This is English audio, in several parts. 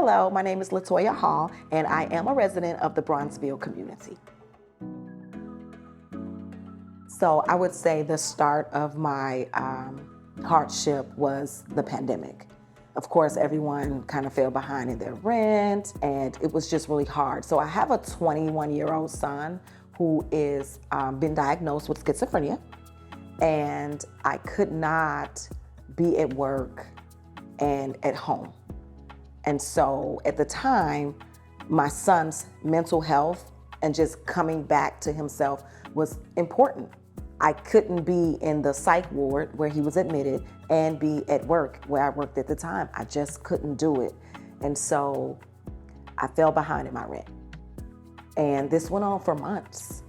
Hello, my name is Latoya Hall, and I am a resident of the Bronzeville community. So I would say the start of my hardship was the pandemic. Of course, everyone kind of fell behind in their rent, and it was just really hard. So I have a 21-year-old son who is been diagnosed with schizophrenia, and I could not be at work and at home. And so at the time, my son's mental health and just coming back to himself was important. I couldn't be in the psych ward where he was admitted and be at work where I worked at the time. I just couldn't do it. And so I fell behind in my rent. And this went on for months.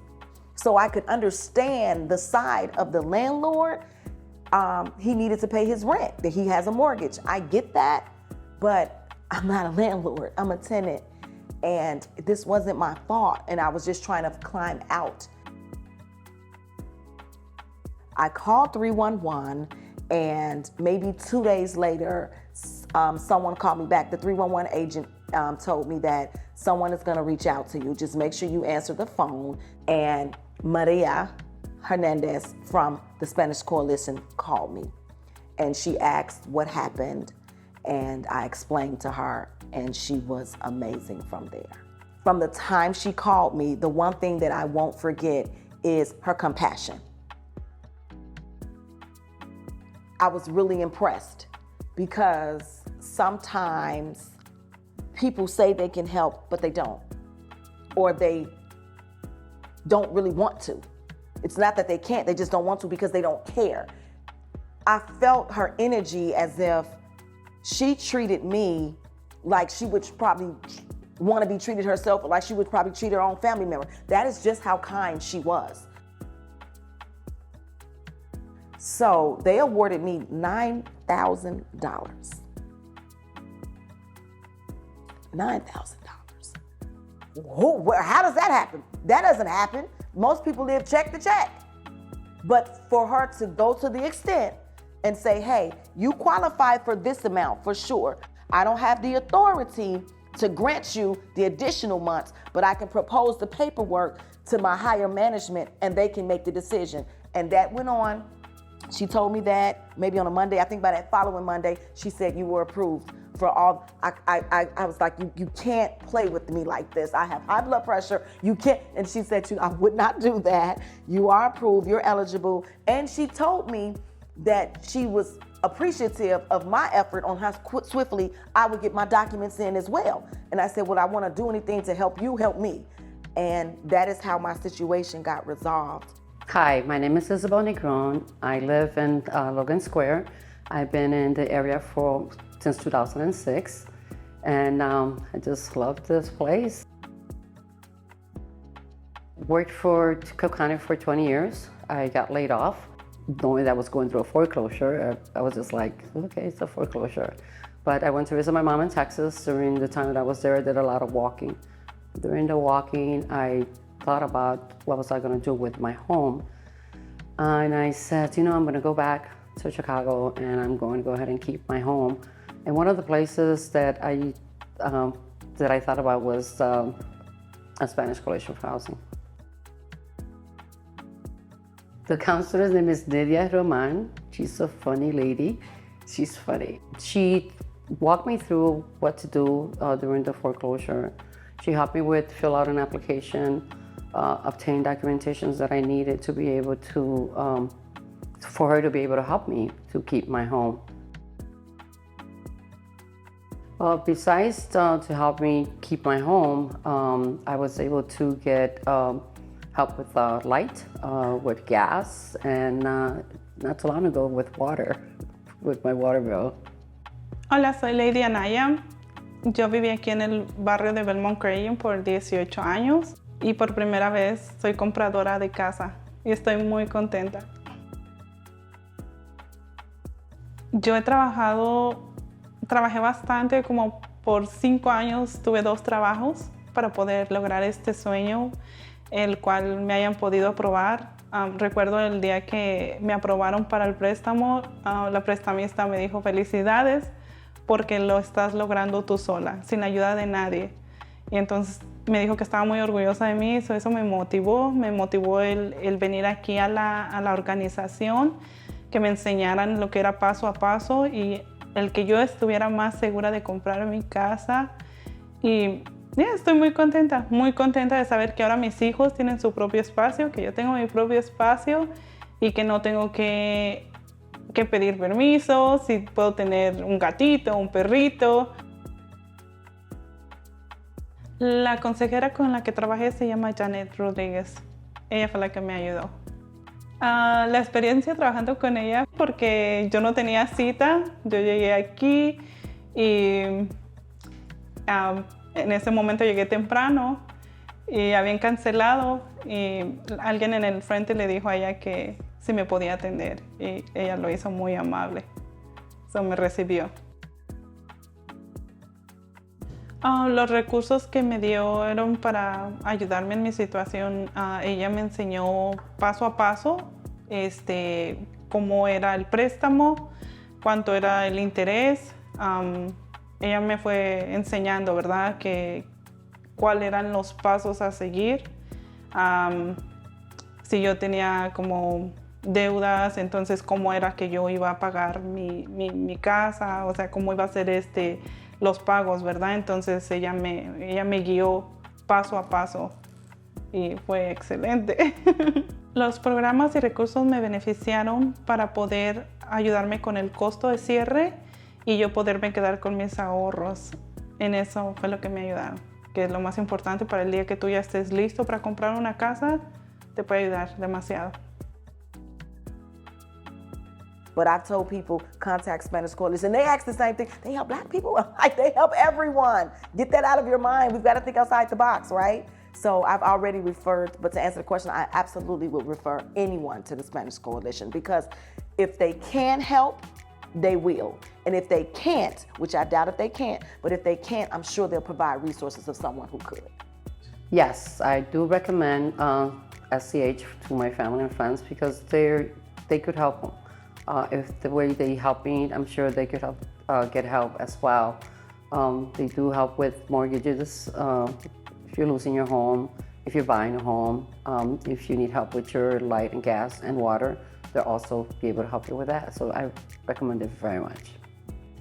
So I could understand the side of the landlord. He needed to pay his rent, that he has a mortgage. I get that, but I'm not a landlord, I'm a tenant. And this wasn't my fault, and I was just trying to climb out. I called 311, and maybe 2 days later, someone called me back. The 311 agent told me that someone is gonna reach out to you. Just make sure you answer the phone. And Maria Hernandez from the Spanish Coalition called me, and she asked what happened, and I explained to her, and she was amazing from there. From the time she called me, the one thing that I won't forget is her compassion. I was really impressed because sometimes people say they can help, but they don't, or they don't really want to. It's not that they can't, they just don't want to because they don't care. I felt her energy as if she treated me like she would probably want to be treated herself, or like she would probably treat her own family member. That is just how kind she was. So they awarded me $9,000. $9,000. How does that happen? That doesn't happen. Most people live check to check. But for her to go to the extent and say, hey, you qualify for this amount for sure. I don't have the authority to grant you the additional months, but I can propose the paperwork to my higher management and they can make the decision. And that went on. She told me that maybe on a Monday. I think by that following Monday, she said you were approved for all. I was like, you can't play with me like this. I have high blood pressure. You can't. And she said, I would not do that. You are approved. You're eligible. And she told me that she was appreciative of my effort on how swiftly I would get my documents in as well. And I said, well, I want to do anything to help you, help me. And that is how my situation got resolved. Hi, my name is Isabel Negron. I live in Logan Square. I've been in the area since 2006, and I just love this place. Worked for Cook County for 20 years. I got laid off, knowing that I was going through a foreclosure. I was just like, okay, it's a foreclosure. But I went to visit my mom in Texas during the time that I was there. I did a lot of walking. During the walking, I thought about what was I going to do with my home. And I said, I'm going to go back to Chicago and I'm going to go ahead and keep my home. And one of the places that I thought about was a Spanish Coalition for Housing. The counselor's name is Nidia Roman. She's a funny lady. She's funny. She walked me through what to do during the foreclosure. She helped me fill out an application, obtain documentations that I needed to be able to, for her to be able to help me to keep my home. Besides to help me keep my home, I was able to get help with light, with gas, and not too long ago with water, with my water bill. Hola, soy Lady Anaya. Yo viví aquí en el barrio de Belmont Crayon por 18 años y por primera vez soy compradora de casa y estoy muy contenta. Yo trabajé bastante, como por 5 años tuve 2 trabajos para poder lograr este sueño, el cual me hayan podido aprobar. Recuerdo el día que me aprobaron para el préstamo, la prestamista me dijo felicidades porque lo estás logrando tú sola, sin ayuda de nadie. Y entonces me dijo que estaba muy orgullosa de mí, eso me motivó el venir aquí a la organización, que me enseñaran lo que era paso a paso y el que yo estuviera más segura de comprar mi casa. Y estoy muy contenta de saber que ahora mis hijos tienen su propio espacio, que yo tengo mi propio espacio y que no tengo que pedir permiso, si puedo tener un gatito, un perrito. La consejera con la que trabajé se llama Janet Rodríguez. Ella fue la que me ayudó. La experiencia trabajando con ella, porque yo no tenía cita, yo llegué aquí y en ese momento llegué temprano y habían cancelado y alguien en el frente le dijo a ella que si me podía atender y ella lo hizo muy amable. Eso me recibió. Los recursos que me dio eran para ayudarme en mi situación. Ella me enseñó paso a paso cómo era el préstamo, cuánto era el interés. Ella me fue enseñando, ¿verdad?, cuáles eran los pasos a seguir. Si yo tenía como deudas, entonces cómo era que yo iba a pagar mi casa, o sea, cómo iba a ser los pagos, ¿verdad? Entonces ella me guió paso a paso y fue excelente. Los programas y recursos me beneficiaron para poder ayudarme con el costo de cierre y yo poderme quedar con mis ahorros. En eso fue lo que me ayudaron, que es lo más importante para el día que tú ya estés listo para comprar una casa, te puede ayudar demasiado. But I told people, contact Spanish Coalition. They ask the same thing. They help Black people? Like, they help everyone. Get that out of your mind. We've got to think outside the box, right? So I've already referred, but to answer the question, I absolutely would refer anyone to the Spanish Coalition, because if they can help, they will. And if they can't, which I doubt if they can't, but if they can't, I'm sure they'll provide resources of someone who could. Yes, I do recommend SCH to my family and friends because they could help them. If the way they help me, I'm sure they could help get help as well. They do help with mortgages, if you're losing your home, if you're buying a home, if you need help with your light and gas and water, they'll also be able to help you with that. So I recommend it very much.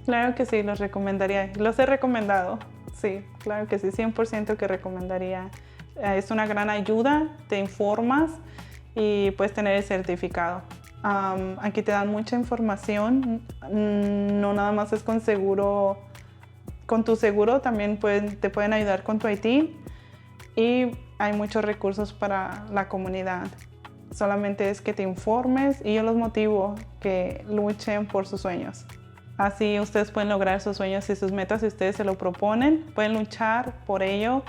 Claro que sí, los recomendaría. Los he recomendado. Sí, claro que sí, 100% que recomendaría. Es una gran ayuda, te informas y puedes tener el certificado. Aquí te dan mucha información, no nada más es con seguro, con tu seguro también te pueden ayudar con tu IT y hay muchos recursos para la comunidad. Solamente es que te informes y yo los motivo que luchen por sus sueños. Así ustedes pueden lograr sus sueños y sus metas si ustedes se lo proponen, pueden luchar por ello.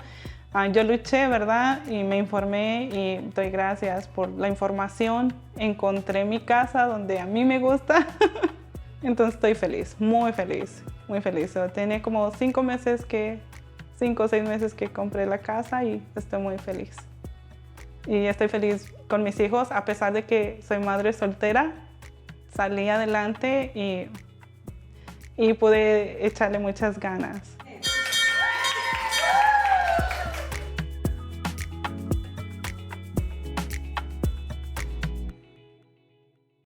Yo luché, ¿verdad? Y me informé y doy gracias por la información. Encontré mi casa donde a mí me gusta. Entonces estoy feliz, muy feliz, muy feliz. Tiene como 5 o 6 meses que compré la casa y estoy muy feliz. Y estoy feliz con mis hijos, a pesar de que soy madre soltera. Salí adelante y pude echarle muchas ganas.